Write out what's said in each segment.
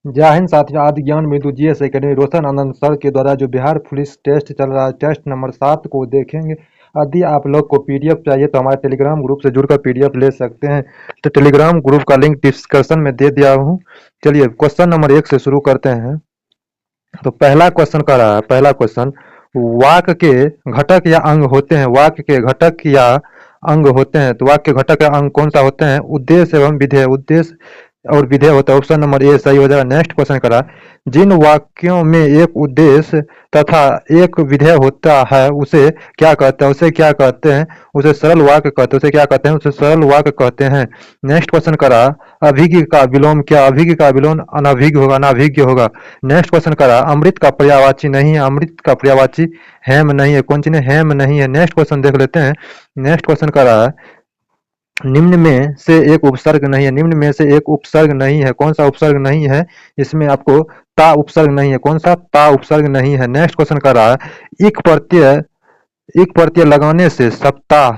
जय हिंद साथियों, आदि ज्ञान बिंदु जीएस एकेडमी रोशन आनंद सर के द्वारा जो बिहार पुलिस टेस्ट चल रहा है, टेस्ट नंबर 7 को देखेंगे। यदि आप लोग को पीडीएफ चाहिए तो हमारे टेलीग्राम ग्रुप से जुड़कर पीडीएफ ले सकते हैं। तो टेलीग्राम ग्रुप का लिंक डिस्क्रिप्शन में दे दिया हूँ। चलिए क्वेश्चन नंबर 1 से शुरू करते हैं। तो पहला क्वेश्चन कर रहा है, पहला क्वेश्चन, वाक्य के घटक या अंग होते हैं, वाक्य के घटक या अंग होते हैं। तो वाक्य के घटक या अंग कौन सा होते हैं? उद्देश्य एवं विधेय। उद्देश्य और विधेय होता है। ऑप्शन नंबर ए सही हो जाएगा। नेक्स्ट क्वेश्चन करा, जिन वाक्यों में एक उद्देश्य तथा एक विधेय होता है उसे क्या कहते हैं? उसे क्या कहते हैं? उसे सरल वाक्य कहते हैं। उसे क्या कहते हैं? उसे सरल वाक्य कहते हैं। नेक्स्ट क्वेश्चन करा, अभिज्ञ का विलोम क्या? अभिज्ञ का विलोम अनभिज्ञ होगा, अनाभिज्ञ होगा। नेक्स्ट क्वेश्चन करा, अमृत का पर्यायवाची नहीं है, अमृत का पर्यायवाची हेम नहीं है। कौन चीज है? हेम नहीं है। नेक्स्ट क्वेश्चन देख लेते हैं। नेक्स्ट क्वेश्चन करा, निम्न में से एक उपसर्ग नहीं है, निम्न में से एक उपसर्ग नहीं है। कौन सा उपसर्ग नहीं है? इसमें आपको ता उपसर्ग नहीं है। कौन सा? ता उपसर्ग नहीं है। नेक्स्ट क्वेश्चन कर रहा है, इक प्रत्यय लगाने से सप्ताह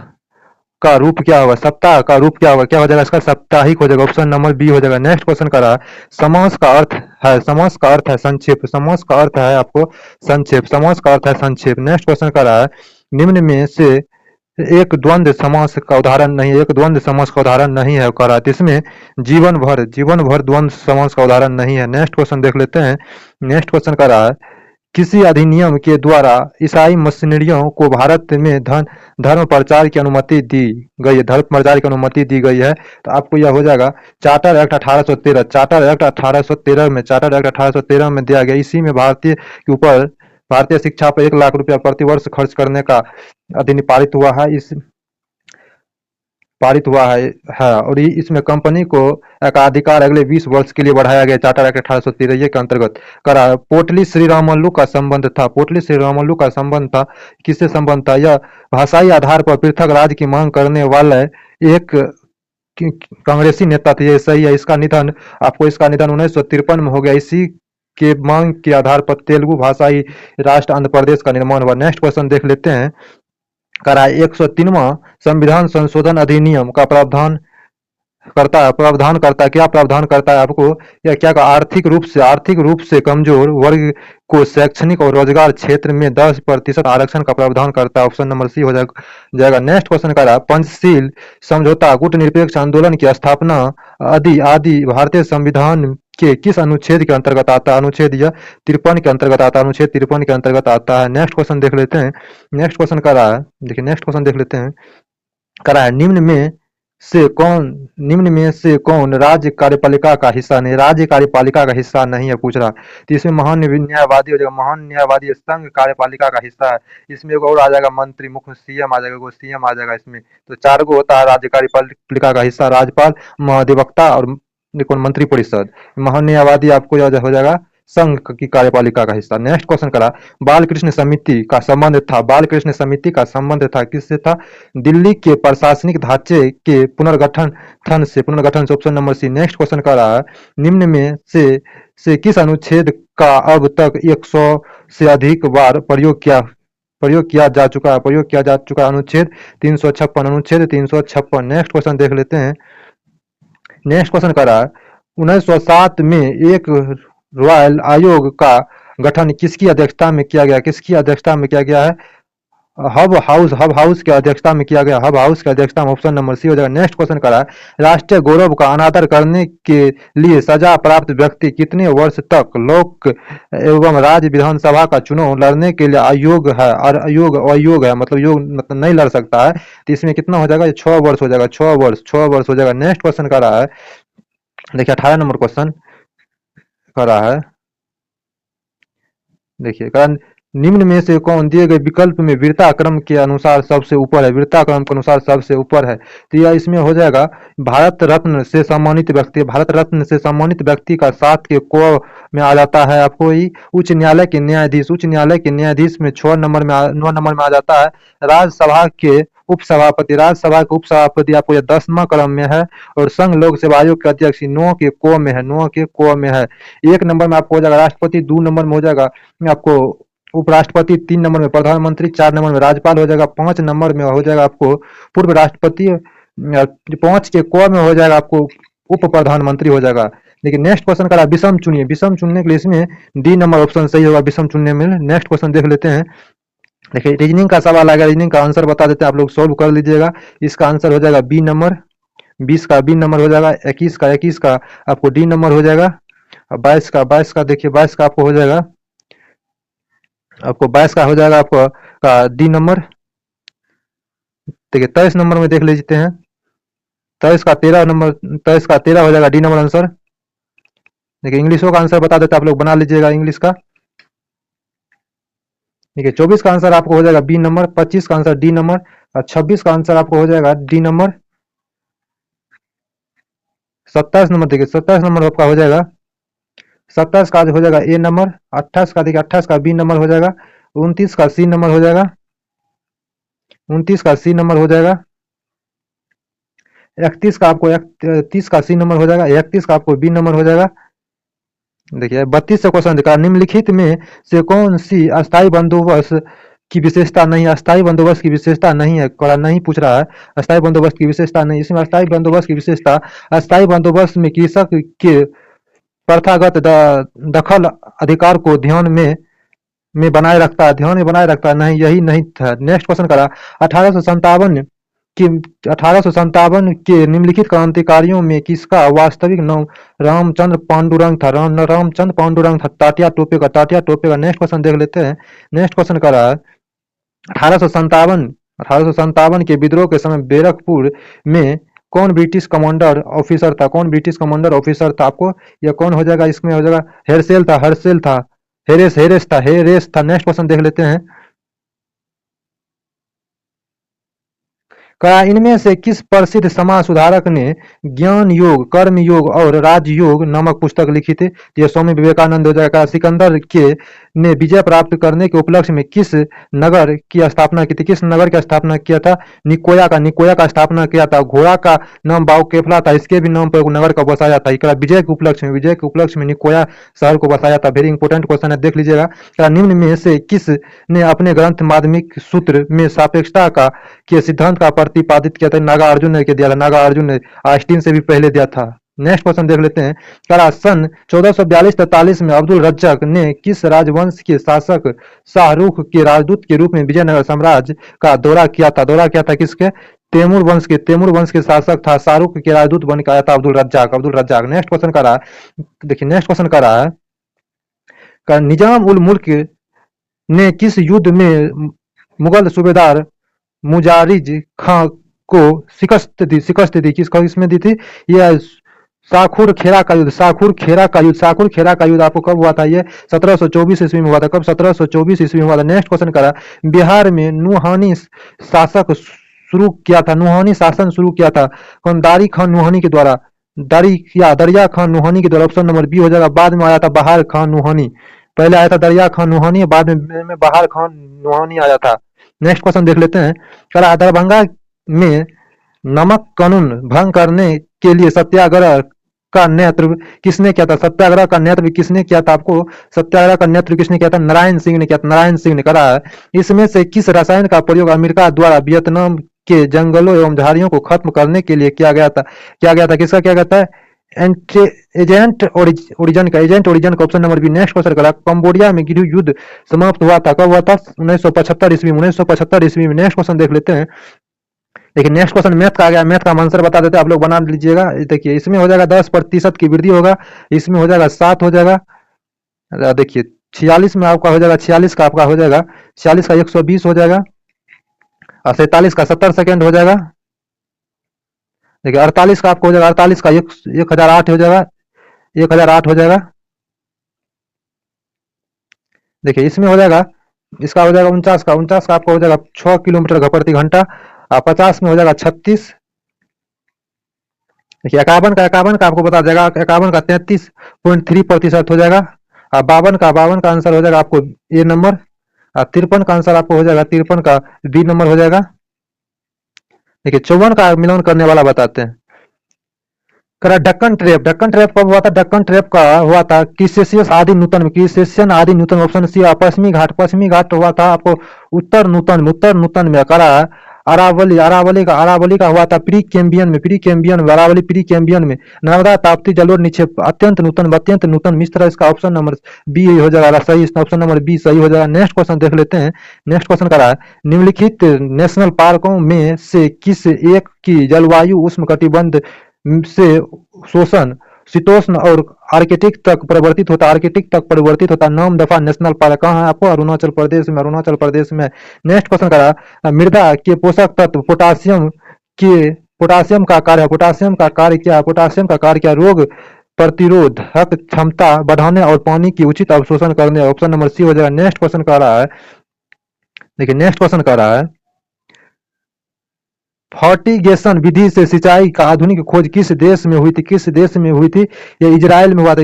का रूप क्या होगा? सप्ताह का रूप क्या होगा? क्या हो जाएगा इसका? साप्ताहिक हो जाएगा। ऑप्शन नंबर बी हो जाएगा। नेक्स्ट क्वेश्चन कर रहा है, समास का अर्थ है, समास का अर्थ है संक्षेप, समास का अर्थ है आपको संक्षेप, समास का अर्थ है संक्षेप। नेक्स्ट क्वेश्चन कर रहा है, निम्न में से एक द्वंद्व समास का उदाहरण नहीं है, एक द्वंद्व समास का उदाहरण नहीं है कह रहा है। तो इसमें जीवन भर द्वंद्व समास का उदाहरण नहीं है। नेक्स्ट क्वेश्चन देख लेते हैं। नेक्स्ट क्वेश्चन कर रहा है, किसी अधिनियम के द्वारा ईसाई मिशनरियों को भारत में धर्म प्रचार की अनुमति दी गई है, धर्म प्रचार की अनुमति दी गई है। तो आपको यह हो जाएगा चार्टर एक्ट 1813। चार्टर एक्ट 1813 में, चार्टर एक्ट 1813 में दिया गया। इसी में भारतीय के ऊपर, भारतीय शिक्षा पर 1 लाख रुपया प्रतिवर्ष खर्च करने का अधिनियम पारित हुआ है। इस पारित हुआ है और इसमें कंपनी को एकाधिकार अगले 20 वर्ष के लिए बढ़ाया गया। चार्टर एक्ट 1813 के अंतर्गत करा। पोटली श्री रामल्लु का संबंध था, पोटली श्री रामल्लु का संबंध था, किससे संबंध था? यह भाषाई आधार पर पृथक राज्य की मांग करने वाले एक कांग्रेसी नेता थे। ये सही है। इसका निधन, आपको इसका निधन 1953 में हो गया। इसी के मांग के आधार पर तेलुगु भाषाई राष्ट्र आंध्र प्रदेश का निर्माण हुआ। नेक्स्ट क्वेश्चन देख लेते हैं। करा 103वां संविधान संशोधन अधिनियम का प्रावधान करता है, क्या प्रावधान करता है आपको? या क्या का आर्थिक रूप से कमजोर वर्ग को शैक्षणिक और रोजगार क्षेत्र में 10% आरक्षण का प्रावधान करता है। ऑप्शन नंबर सी हो जाएगा। नेक्स्ट क्वेश्चन का रहा, पंचशील समझौता गुटनिरपेक्ष आंदोलन की स्थापना आदि आदि भारतीय संविधान के किस अनुच्छेद के अंतर्गत आता है? अनुच्छेद या 53 के अंतर्गत आता है, अनुच्छेद 53 के अंतर्गत आता है। नेक्स्ट क्वेश्चन देख लेते हैं। नेक्स्ट क्वेश्चन का रहा है, देखिए नेक्स्ट क्वेश्चन देख लेते हैं। करा है, निम्न में से कौन राज्य कार्यपालिका का हिस्सा नहीं? राज्य कार्यपालिका का हिस्सा नहीं है पूछ रहा। तो इसमें महान न्यायवादी हो जाएगा। महान न्यायवादी संघ कार्यपालिका का हिस्सा है। इसमें एक और आ जाएगा मंत्री, मुख्य सीएम आ जाएगा, सीएम आ जाएगा इसमें। तो 4 गो होता है राज्य कार्यपालिका का हिस्सा, राज्यपाल, महाधिवक्ता और कौन? मंत्री परिषद। महान न्यायवादी आपको यह हो जाएगा संघ की कार्यपालिका का हिस्सा। नेक्स्ट क्वेश्चन करा, बाल कृष्ण समिति का संबंध था, बाल कृष्ण समिति का संबंध था किससे था? दिल्ली के प्रशासनिक ढांचे के पुनर्गठन से, option number C. Next question कर रहा है, निम्न में से किस अनुच्छेद का अब तक 100 से अधिक बार प्रयोग किया जा चुका है? अनुच्छेद 356, अनुच्छेद 356। नेक्स्ट क्वेश्चन देख लेते हैं। नेक्स्ट क्वेश्चन कर रहा है, 1907 में एक रॉयल आयोग का गठन किसकी अध्यक्षता में किया गया? किसकी अध्यक्षता में किया गया है? हब हाउस की अध्यक्षता में किया गया, हब हाउस की अध्यक्षता में। ऑप्शन नंबर सी हो जाएगा। नेक्स्ट क्वेश्चन करा है, राष्ट्रीय गौरव का अनादर करने के लिए सजा प्राप्त व्यक्ति कितने वर्ष तक लोक एवं राज्य विधानसभा का चुनाव लड़ने के लिए अयोग है, मतलब नहीं लड़ सकता है। तो इसमें कितना हो जाएगा? 6 वर्ष हो जाएगा, 6 वर्ष हो जाएगा। नेक्स्ट क्वेश्चन करा है, देखिए 18 नंबर क्वेश्चन करा है। देखिए, कारण निम्न में से कौन दिए गए विकल्प में वीरता क्रम के अनुसार सबसे ऊपर है? वीरता क्रम के अनुसार सबसे ऊपर है। तो यह इसमें हो जाएगा भारत रत्न से सम्मानित व्यक्ति, भारत रत्न से सम्मानित व्यक्ति का 7 के को में आ जाता है आपको ही उच्च न्यायालय के न्यायाधीश, उच्च न्यायालय के न्यायाधीश में 9 नंबर में आ जाता है राज्यसभा के उपसभापति, राज्यसभा के उपसभापति आपको यह 10वां क्रम में है। और संघ लोक सेवा आयोग के अध्यक्ष 9 के को में है, 9 के को में है। 1 नंबर में आपको हो जाएगा राष्ट्रपति, 2 नंबर में हो जाएगा आपको उपराष्ट्रपति, 3 नंबर में प्रधानमंत्री, 4 नंबर में राज्यपाल हो जाएगा, 5 नंबर में हो जाएगा आपको पूर्व राष्ट्रपति, 5 के को में हो जाएगा आपको उप प्रधानमंत्री हो जाएगा। देखिए नेक्स्ट क्वेश्चन करा विषम चुनिए, विषम चुनने के लिए इसमें डी नंबर ऑप्शन सही होगा विषम चुनने में। नेक्स्ट क्वेश्चन देख लेते हैं। देखिए रीजनिंग का सवाल आएगा, रीजनिंग का आंसर बता देते हैं, आप लोग सोल्व कर लीजिएगा। इसका आंसर हो जाएगा बी नंबर, 20 का बी नंबर हो जाएगा, 21 का आपको डी नंबर हो जाएगा, 22 का देखिए 22 का आपको हो जाएगा, आपको 22 का हो जाएगा आपको का डी नंबर। देखिए 23 नंबर में देख लेते हैं, 23 का 13 नंबर, 23 का 13 हो जाएगा डी नंबर आंसर। देखिए इंग्लिशों का आंसर बता देते हैं, आप लोग बना लीजिएगा इंग्लिश का। देखिए 24 का आंसर आपको हो जाएगा बी नंबर, 25 का आंसर डी नंबर और 26 का आंसर आपको हो जाएगा डी नंबर। 27 नंबर देखिए 27 नंबर आपका हो जाएगा, 27 का हो जाएगा ए नंबर, 28 का देखिए 28 का बी नंबर हो जाएगा, 29 का सी नंबर हो जाएगा, 29 का सी नंबर हो जाएगा, 31 का आपको 30 का सी नंबर हो जाएगा, 31 का आपको बी नंबर हो जाएगा। देखिए 32 से क्वेश्चन देखा, निम्नलिखित में से कौन सी अस्थायी बंदोबस्त की विशेषता नहीं है, अस्थायी बंदोबस्त की विशेषता नहीं है, नहीं पूछ रहा है, अस्थायी बंदोबस्त की विशेषता नहीं। इसमें अस्थायी बंदोबस्त की विशेषता, अस्थायी बंदोबस्त में कृषक के प्रथागत दखल अधिकार को ध्यान में बनाए रखता है, ध्यान में बनाए रखता है, नहीं यही नहीं था। नेक्स्ट क्वेश्चन करा 1857 कि 1857 के निम्नलिखित क्रांतिकारियों में किसका वास्तविक नाम रामचंद्र पांडुरंग था, रामचंद्र पांडुरंग था, टाटिया टोपे का, टाटिया टोपे का। नेक्स्ट क्वेश्चन देख लेते हैं। नेक्स्ट क्वेश्चन करा 1857 के विद्रोह के समय बैरकपुर में कौन ब्रिटिश कमांडर ऑफिसर था, कौन ब्रिटिश कमांडर ऑफिसर था, आपको यह कौन हो जाएगा, इसमें हो जाएगा हेरसेल था, हर्सेल था, हेरेस था। नेक्स्ट क्वेश्चन देख लेते हैं। कहा इनमें से किस प्रसिद्ध समाज सुधारक ने ज्ञान योग, कर्म योग और राजयोग नामक पुस्तक लिखी थी, यह स्वामी विवेकानंद हो जाएगा। सिकंदर के ने विजय प्राप्त करने के उपलक्ष्य में किस नगर की स्थापना की थी, किस नगर की स्थापना किया था, निकोया का स्थापना किया था। घोड़ा का नाम बाउकेफला था, इसके भी नाम पर एक नगर का बसाया था। इकरा विजय के उपलक्ष्य में निकोया शहर को बसाया था। वेरी इंपॉर्टेंट क्वेश्चन है, देख लीजिएगा। निम्न में से किस ने अपने ग्रंथ माध्यमिक सूत्र में सापेक्षता का के सिद्धांत का प्रतिपादित किया था, नागार्जुन ने दिया था, नागार्जुन ने आस्टीन से भी पहले दिया था। नेक्स्ट क्वेश्चन देख लेते हैं। करा सन 1442-43 में अब्दुल रज्जक ने किस राजवंश के शासक शाहरुख के राजदूत के रूप में विजयनगर साम्राज्य का दौरा किया था, किसके, तैमूर वंश के शासक था, शाहरुख के राजदूत बन के आया था अब्दुल रज्जाक। नेक्स्ट क्वेश्चन करा, देखिए नेक्स्ट क्वेश्चन करा निजाम उल मुल्क ने किस युद्ध में मुगल सूबेदार मुजारिज खां को शिकस्त दी, इसमें दी थी, यह साखुर खेरा का युद्ध आपको कब हुआ था, ये 1724 ईस्वी में हुआ था। कब, 1724 ईस्वी में हुआ था। नेक्स्ट क्वेश्चन करा बिहार में नुहानी शासन शुरू किया था कौन, दारी खान नुहानी के द्वारा, दरिया खान नुहानी के द्वारा। ऑप्शन नंबर बी हो जाएगा। बाद में आया था बहार खान नुहानी, पहले आया था दरिया खान नुहानी, बाद में बहार खान नुहानी आया था। नेक्स्ट क्वेश्चन देख लेते हैं। करा दरभंगा में नमक कानून भंग करने के लिए सत्याग्रह का नेतृत्व किसने किया था, सत्याग्रह का नेतृत्व किसने किया था, आपको सत्याग्रह का नेतृत्व किसने किया था, नारायण सिंह ने किया था, नारायण सिंह ने करा है। इसमें से किस रसायन का प्रयोग अमेरिका द्वारा वियतनाम के जंगलों एवं झाड़ियों को खत्म करने के लिए किया गया था, किसका किया गया था, एजेंट ओरिजिन का। Option number B. Next question करा कंबोडिया में गृह युद्ध समाप्त हुआ था, कब हुआ था, 1975 ईस्वी में, 1975 ईस्वी में। नेक्स्ट क्वेश्चन देख लेते हैं। देखिए नेक्स्ट क्वेश्चन मैथ का आ गया, मैथ का आंसर बता देते हैं, आप लोग बना लीजिएगा। देखिए इसमें हो जाएगा 10% की वृद्धि होगा, इसमें हो जाएगा 7 हो जाएगा। देखिए 46 में आपका हो जाएगा, 46 का आपका हो जाएगा, 46 का 120 हो जाएगा और 47 का 70 सेकेंड हो जाएगा। देखिए 48 का आपको हो जाएगा, 48 का 1008 हो जाएगा, 1008 हो जाएगा। देखिए इसमें हो जाएगा, इसका हो जाएगा 49 का आपको हो जाएगा 6 किलोमीटर प्रति घंटा और 50 में हो जाएगा 36। देखिए 51 का आपको बता जाएगा, 51 का 33.3% हो जाएगा और 52 का आंसर हो जाएगा आपको ए नंबर और 53 का आंसर आपको हो जाएगा, 53 का बी नंबर हो जाएगा। देखिए 54 का मिलान करने वाला बताते हैं। करा डक्कन ट्रैप कब हुआ था, डक्कन ट्रैप का हुआ था क्रिसेशियस आदि नूतन में। ऑप्शन सी पश्चिमी घाट हुआ था आपको उत्तर नूतन में। करा अरावली का हुआ था प्री कैम्बियन में, अरावली प्री कैम्बियन में। नर्मदा ताप्ती जलोढ़ निक्षेप अत्यंत नूतन मिस तरह इसका ऑप्शन नंबर बी हो जाएगा सही, इसका ऑप्शन नंबर बी सही हो जाएगा। नेक्स्ट क्वेश्चन देख लेते हैं। नेक्स्ट क्वेश्चन करा है, निम्नलिखित नेशनल पार्कों में से किस एक की जलवायु उष्णकटिबंध से शोषण शीतोष्ण और आर्कटिक तक परिवर्तित होता। नाम दफा नेशनल पार्क कहाँ है आपको? अरुणाचल प्रदेश में। नेक्स्ट क्वेश्चन करा, मृदा के पोषक तत्व पोटासियम का कार्य है, पोटासियम का कार्य क्या? रोग प्रतिरोधक क्षमता बढ़ाने और पानी की उचित अवशोषण करने। ऑप्शन नंबर सी हो जाएगा। नेक्स्ट क्वेश्चन कह रहा है, देखिए नेक्स्ट क्वेश्चन कह रहा है, फर्टिगेशन विधि से सिंचाई का आधुनिक खोज किस देश में हुई थी? ये इजराइल में हुआ था।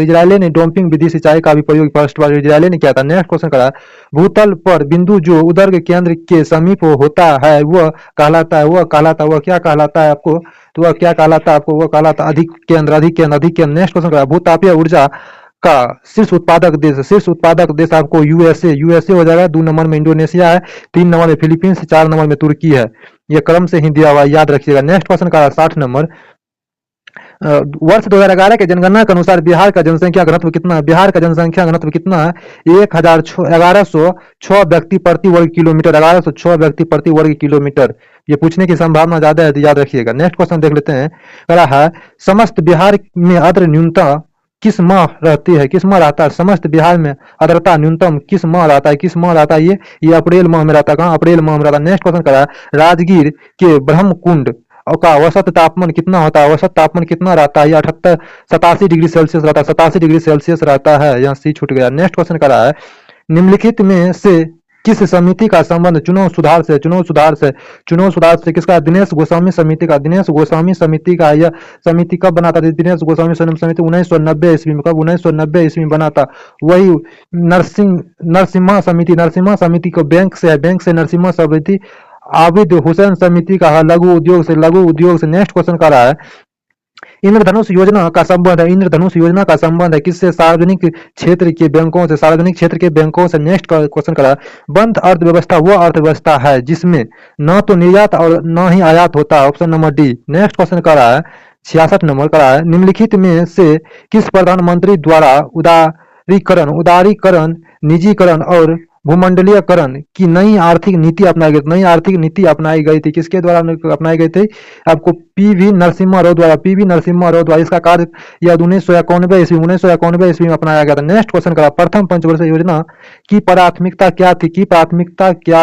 इजराइल ने डोपिंग विधि सिंचाई का भी प्रयोग फर्स्ट बार इजराइल ने किया था। नेक्स्ट क्वेश्चन करा, भूतल पर बिंदु जो उदर केंद्र के समीप होता है वह कहलाता है आपको? तो वह क्या कहलाता है आपको? वह कहलाता अधिक केंद्र। नेक्स्ट क्वेश्चन करा, भूतापीय ऊर्जा का शीर्ष उत्पादक देश आपको यूएसए हो जाएगा। 2 नंबर में इंडोनेशिया है, 3 नंबर में फिलीपींस, 4 नंबर में तुर्की है। ये क्रम से ही दिया हुआ याद रखिएगा। नेक्स्ट क्वेश्चन का 60 नंबर, वर्ष 2011 के जनगणना के अनुसार बिहार का जनसंख्या घनत्व कितना है? 1106 व्यक्ति प्रति वर्ग किलोमीटर। 1106 व्यक्ति प्रति वर्ग किलोमीटर। ये पूछने की संभावना ज्यादा है, तो याद रखिएगा। नेक्स्ट क्वेश्चन देख लेते हैं। कह रहा है, समस्त बिहार में आर्द्र न्यूनता किस माह रहता है? समस्त बिहार में आर्द्रता न्यूनतम किस माह रहता है? ये अप्रैल माह में रहता है। कहाँ? अप्रैल माह में रहता है। नेक्स्ट क्वेश्चन करा, राजगीर के ब्रह्मकुंड का औसत तापमान कितना होता है? कितना रहता है? 87 डिग्री सेल्सियस रहता है। यहाँ सी छूट गया। नेक्स्ट क्वेश्चन करा है, निम्नलिखित में से किस समिति का संबंध चुनाव सुधार से किसका? दिनेश गोस्वामी समिति का। यह समिति कब बना था? दिनेश गोस्वामी समिति 1990 ईस्वी में। कब? 1990 ईस्वी में बना था। वही नरसिम्हा समिति को बैंक से नरसिम्हा समिति। आबिद हुसैन समिति का है लघु उद्योग से। नेक्स्ट क्वेश्चन का रहा है, इंद्रधनुष योजना का संबंध है किससे? सार्वजनिक क्षेत्र के बैंकों से। नेक्स्ट क्वेश्चन करा, बंद अर्थव्यवस्था वो अर्थव्यवस्था है जिसमें न तो निर्यात और न ही आयात होता। Option number D. Next question करा है, 66 नंबर करा है, निम्नलिखित में से किस प्रधानमंत्री द्वारा उदारीकरण, निजीकरण और भूमंडलीयकरण की नई आर्थिक नीति अपनाई गई थी? किसके द्वारा अपनाई गई थी? आपको पीवी नरसिम्हा राव द्वारा। इसका कार्य यह 1991 ईस्वी में अपनाया गया था। नेक्स्ट क्वेश्चन करा, प्रथम पंचवर्षीय योजना की प्राथमिकता क्या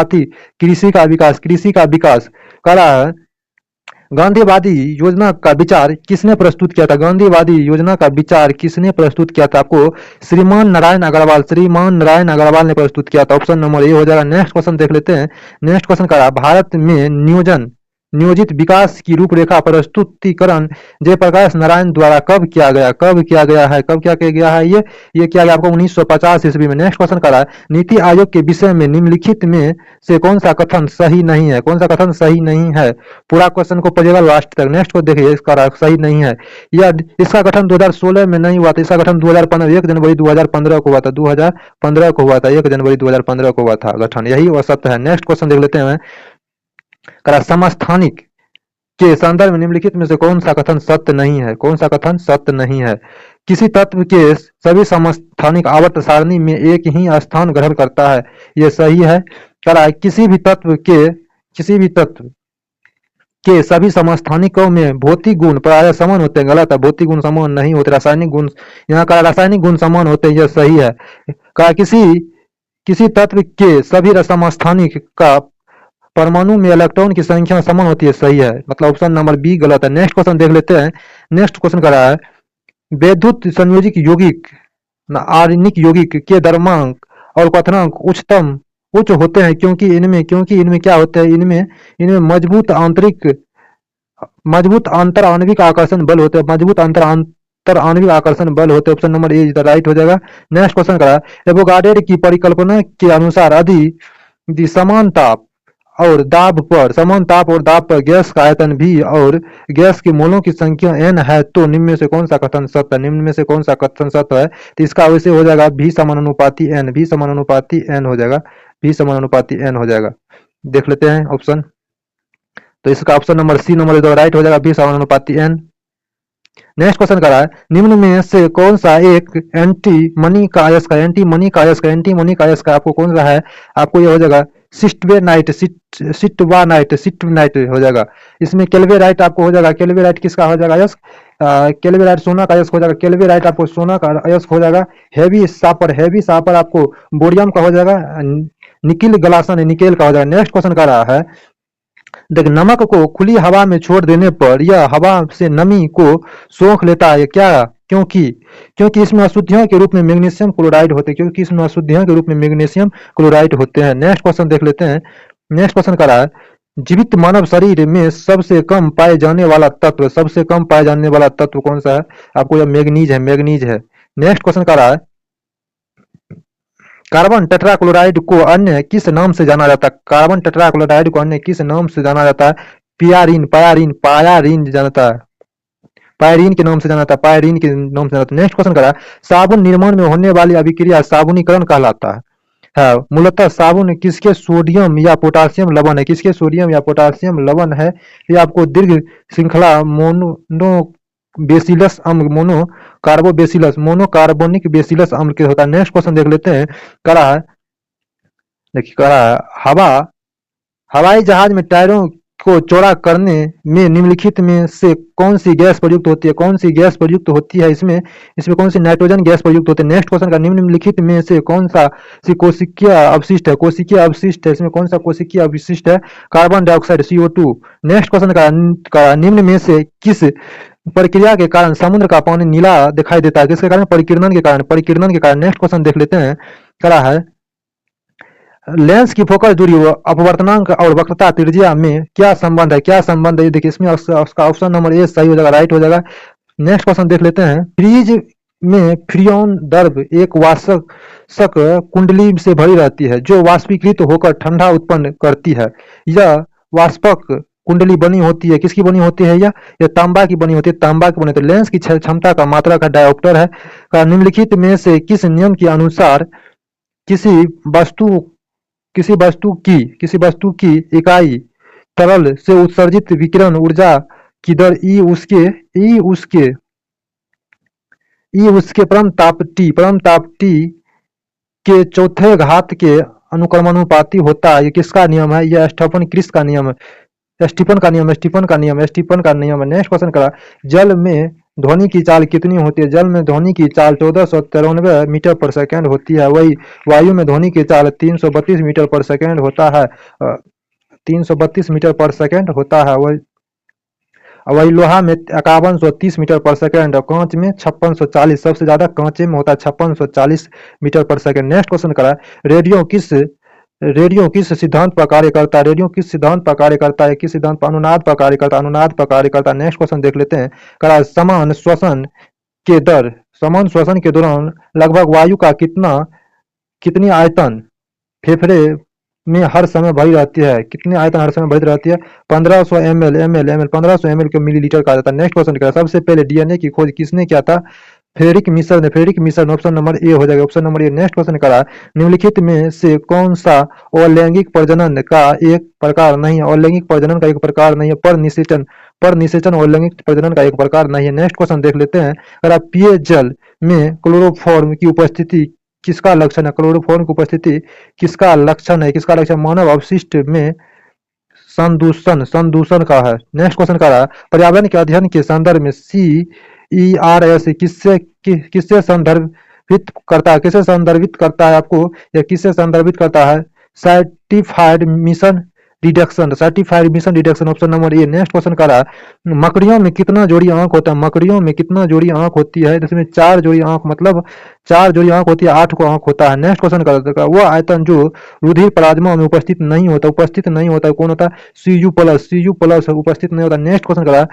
थी? कृषि का विकास करा है। गांधीवादी योजना का विचार किसने प्रस्तुत किया था? आपको श्रीमान नारायण अग्रवाल ने प्रस्तुत किया था। ऑप्शन नंबर ए हो जाएगा। नेक्स्ट क्वेश्चन देख लेते हैं। नेक्स्ट क्वेश्चन करा, भारत में नियोजित विकास की रूपरेखा प्रस्तुतिकरण जयप्रकाश नारायण द्वारा कब किया गया है? ये किया गया आपको 1950 ईस्वी में। नेक्स्ट क्वेश्चन करा, नीति आयोग के विषय में निम्नलिखित में से कौन सा कथन सही नहीं है? पूरा क्वेश्चन को पढ़िएगा लास्ट तक। नेक्स्ट को देखिए, इसका सही नहीं है। यह इसका गठन 2016 में नहीं हुआ था। इसका गठन 2015 1 जनवरी 2015 को हुआ था। 1 जनवरी 2015 को हुआ था गठन। यही वह सत्य है। नेक्स्ट क्वेश्चन देख लेते हैं। समस्थानिक के संदर्भ में निम्नलिखित में से कौन सा कथन सत्य नहीं है? किसी तत्व के सभी समस्थानिक आवर्त सारणी में एक ही स्थान ग्रहण करता है। यह सही है। किसी भी तत्व के सभी समस्थानिकों में भौतिक गुण प्रायः समान होते हैं। गलत है, भौतिक गुण समान नहीं होते। रासायनिक गुण समान होते हैं। यह सही है। किसी तत्व के सभी समस्थानिक का परमाणु में इलेक्ट्रॉन की संख्या समान होती है। सही है, मतलब ऑप्शन नंबर बी गलत है। नेक्स्ट क्वेश्चन देख लेते हैं। नेक्स्ट क्वेश्चन कर रहा है, वैद्युत संयोजिक यौगिक आणविक यौगिक के द्रव्यमाप और क्वथनांक उच्च होते हैं क्योंकि इनमें क्या होता है? इनमें मजबूत अंतर आणविक आकर्षण बल होते हैं। Option number A is the right हो जाएगा। नेक्स्ट क्वेश्चन करा, एवोगाड्रो की परिकल्पना के अनुसार यदि समान ताप और दाब पर गैस का आयतन भी और गैस के मोलों की संख्या n है तो निम्न में से कौन सा कथन सत्य है? तो इसका वैसे हो जाएगा V समानुपाती n हो जाएगा। देख लेते हैं ऑप्शन। तो इसका ऑप्शन नंबर सी नंबर जो राइट हो जाएगा, बी समानुपाती एन। नेक्स्ट क्वेश्चन कर रहा है, निम्न में से कौन सा एक एंटी मनी का अयस्क है? एंटी मनी का अयस्क, एंटी मनी का अयस्क आपको कौन सा है? आपको ये हो जाएगा सिट्वेनाइट, सिट्वानाइट, सिट्वेनाइट हो जाएगा। इसमें केल्वेराइट आपको हो जाएगा, केल्वेराइट किसका हो जाएगा अयस्क? केल्वेराइट सोना का अयस्क हो जाएगा, केल्वेराइट आपको सोना का अयस्क हो जाएगा। हेवी सापर, हेवी सापर आपको बोरियम का हो जाएगा। निकिल गलासन निकेल का हो जाएगा। नेक्स्ट क्वेश्चन कर रहा है, देख नमक को खुली हवा में छोड़ देने पर यह हवा से नमी को सोख लेता है, क्या? क्योंकि क्योंकि इसमें अशुद्धियों के रूप में मैग्नीशियम क्लोराइड होते हैं, क्योंकि इसमें अशुद्धियों के रूप में मैग्नीशियम क्लोराइड होते हैं। नेक्स्ट क्वेश्चन देख लेते हैं। नेक्स्ट क्वेश्चन कर रहा है, जीवित मानव शरीर में सबसे कम पाए जाने वाला तत्व, सबसे कम पाए जाने वाला तत्व कौन सा है? आपको यह मैग्नीज है, मैग्नीज है। नेक्स्ट क्वेश्चन कर रहा है, कार्बन टेट्राक्लोराइड को अन्य किस नाम से जाना जाता है? कार्बन टेट्राक्लोराइड को अन्य किस नाम से जाना जाता है? पियारीन, पायारीन, पायारीन जानता है, पायरीन के नाम से जाना जाता है, पायरीन के नाम से जाना जाता है। नेक्स्ट क्वेश्चन करा, साबुन निर्माण में होने वाली अभिक्रिया साबुनीकरण कहलाता है। मूलतः साबुन किसके सोडियम या पोटासियम लवण है? किसके सोडियम या पोटासियम लवण है? ये आपको दीर्घ श्रृंखला मोनो बेसिलस अम्ल, मोनो कार्बोबेसिलस, मोनो कार्बोनिक बेसिलस अम्ल के होता है। नेक्स्ट क्वेश्चन देख लेते हैं। करा है, देखिए करा है, हवा हवाई जहाज में टायरों को चौड़ा करने में निम्नलिखित में से कौन सी गैस प्रयुक्त होती है? कौन सी गैस प्रयुक्त होती है? इसमें इसमें कौन सी नाइट्रोजन गैस प्रयुक्त होती है? नेक्स्ट क्वेश्चन का, निम्नलिखित में से कौन सा सी कोशिकीय अवशिष्ट है? कोशिकीय अवशिष्ट है, इसमें कौन सा कोशिकीय अवशिष्ट है? Carbon dioxide, CO2। Next question का, निम्न में से किस प्रक्रिया के कारण समुद्र का पानी नीला दिखाई देता है? किसके कारण? परिकीर्णन के कारण, परिकीर्णन के कारण। नेक्स्ट क्वेश्चन देख लेते हैं। करा है, लेंस की फोकस दूरी अपवर्तनांक और वक्रता त्रिज्या में क्या संबंध है? क्या संबंध है? देखिए इसमें उसका ऑप्शन नंबर ए सही हो जाएगा, राइट हो जाएगा। नेक्स्ट क्वेश्चन देख लेते हैं। फ्रीज में फ्रियोन द्रव एक वाष्पक कुंडली से भरी रहती है जो वाष्पीकृत होकर ठंडा उत्पन्न करती है। यह वाष्पक कुंडली बनी होती है, किसकी बनी होती है? यह तांबा की बनी होती है, तांबा की बनी होती है। लेंस की क्षमता का मात्रा का डायोप्टर है। निम्नलिखित में से किस नियम के अनुसार किसी वस्तु किसी वस्तु की इकाई तरल से उत्सर्जित विकिरण ऊर्जा की दर ई उसके परम ताप T के चौथे घात के अनुक्रमानुपाती होता है। ये किसका नियम है? यह स्टीफन क्रिस का नियम है, स्टीफन का नियम है, स्टीफन का नियम है, स्टीफन का नियम है। नेक्स्ट क्वेश्चन करा, जल में ध्वनि की चाल कितनी होती है? जल में ध्वनि की चाल 1493 मीटर पर सेकेंड होती है। वही वायु में ध्वनि की चाल 332 मीटर पर सेकेंड होता है, 332 मीटर पर सेकेंड होता है। वही लोहा में 5130 मीटर पर सेकेंड, कांच में 5640, सबसे ज्यादा कांचे में होता है 5640 मीटर पर सेकेंड। नेक्स्ट क्वेश्चन करा, रेडियो किस सिद्धांत पर कार्य करता है? रेडियो किस सिद्धांत पर कार्य करता है? किस सिद्धांत पर? अनुनाद पर कार्य करता है, अनुनाद पर कार्य करता है। नेक्स्ट क्वेश्चन देख लेते हैं। करा, समान श्वसन के दौरान लगभग वायु का कितनी आयतन फेफड़े में हर समय भरी रहती है? कितनी आयतन हर समय भरी रहती है? 1500 ml, 1500 ml के मिलीलीटर कहा जाता है। नेक्स्ट क्वेश्चन करा, सबसे पहले डीएनए की खोज किसने किया था? फ्रेडरिक मिशर ने, Friedrich Miescher. Option number A हो जाएगा, option number A. Next question करा, निम्नलिखित में से कौन सा अलैंगिक प्रजनन का एक प्रकार नहीं है? अलैंगिक प्रजनन का एक प्रकार नहीं है, पर निषेचन अलैंगिक प्रजनन का एक प्रकार नहीं है। नेक्स्ट क्वेश्चन देख लेते हैं। अगर पेयजल में क्लोरोफॉर्म की उपस्थिति किसका लक्षण है? क्लोरोफॉर्म की उपस्थिति किसका लक्षण है? किसका लक्षण? मानव अवशिष्ट में संदूषण का है। नेक्स्ट क्वेश्चन का रहा, पर्यावरण के अध्ययन के संदर्भ में CERS किससे संदर्भित करता है? किससे संदर्भित करता है आपको? या किससे संदर्भित करता है? Certified mission reduction, certified mission reduction, option number A. Next question का रहा, मकड़ियों में कितना जोड़ी आंख होता है? मकड़ियों में कितना जोड़ी आंख होती है? इसमें 4 जोड़ी आंख, मतलब 4 जोड़ी आंख होती है, 8 को आंख होता है। नेक्स्ट क्वेश्चन का वो आयतन जो रुधिर प्लाज्मा में उपस्थित नहीं होता कौन होता है? CU प्लस उपस्थित नहीं होता। नेक्स्ट क्वेश्चन का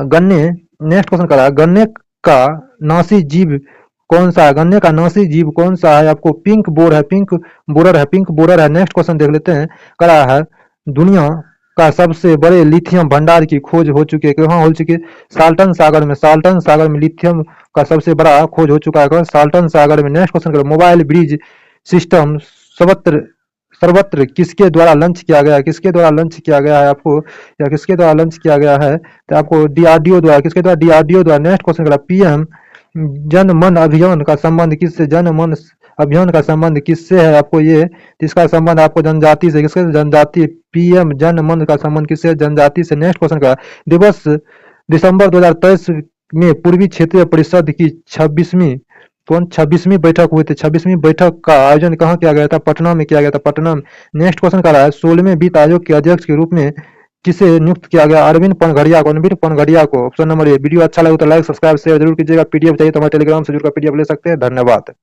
गन्ने, नेक्स्ट क्वेश्चन करा, गन्ने का नासी जीव कौन सा है? गन्ने का नासी जीव कौन सा है? आपको पिंक बोर है, पिंक बोरर है। नेक्स्ट क्वेश्चन देख लेते हैं। करा है, दुनिया का सबसे बड़े लिथियम भंडार की खोज हो चुकी है, कहाँ हो चुकी है? साल्टन सागर में लिथियम का सबसे बड़ा खोज हो चुका है, साल्टन सागर में। नेक्स्ट क्वेश्चन करो, मोबाइल ब्रिज सिस्टम सर्वत्र किसके द्वारा लॉन्च किया गया है, किसके द्वारा लॉन्च किया गया है आपको, या किसके द्वारा लॉन्च किया गया है, तो आपको डीआरडीओ द्वारा, किसके द्वारा, डीआरडीओ द्वारा। नेक्स्ट क्वेश्चन करा, पीएम जन मन अभियान का संबंध किससे, जन मन अभियान का संबंध किससे है, आपको ये, इसका संबंध आपको जनजाति से, किसके, जनजाति। पीएम जन मन का संबंध किससे, जनजाति से। नेक्स्ट क्वेश्चन का, दिवस दिसंबर 2023 में पूर्वी क्षेत्रीय परिषद की 26वीं, कौन 26वीं बैठक हुई थी, 26वीं बैठक का आयोजन कहाँ किया गया था, पटना में किया गया था, पटना में। नेक्स्ट क्वेश्चन कर रहा है, 16वें वित्त आयोग के अध्यक्ष के रूप में किसे नियुक्त किया गया, अरविंद पनघड़िया को, अरविंद पनघड़िया को। ऑप्शन नंबर ए। वीडियो अच्छा लगे तो लाइक सब्सक्राइब शेयर जरूर कीजिएगा। पीडीएफ चाहिए तो हमारे टेलीग्राम से जुड़कर पीडीएफ ले सकते हैं। धन्यवाद।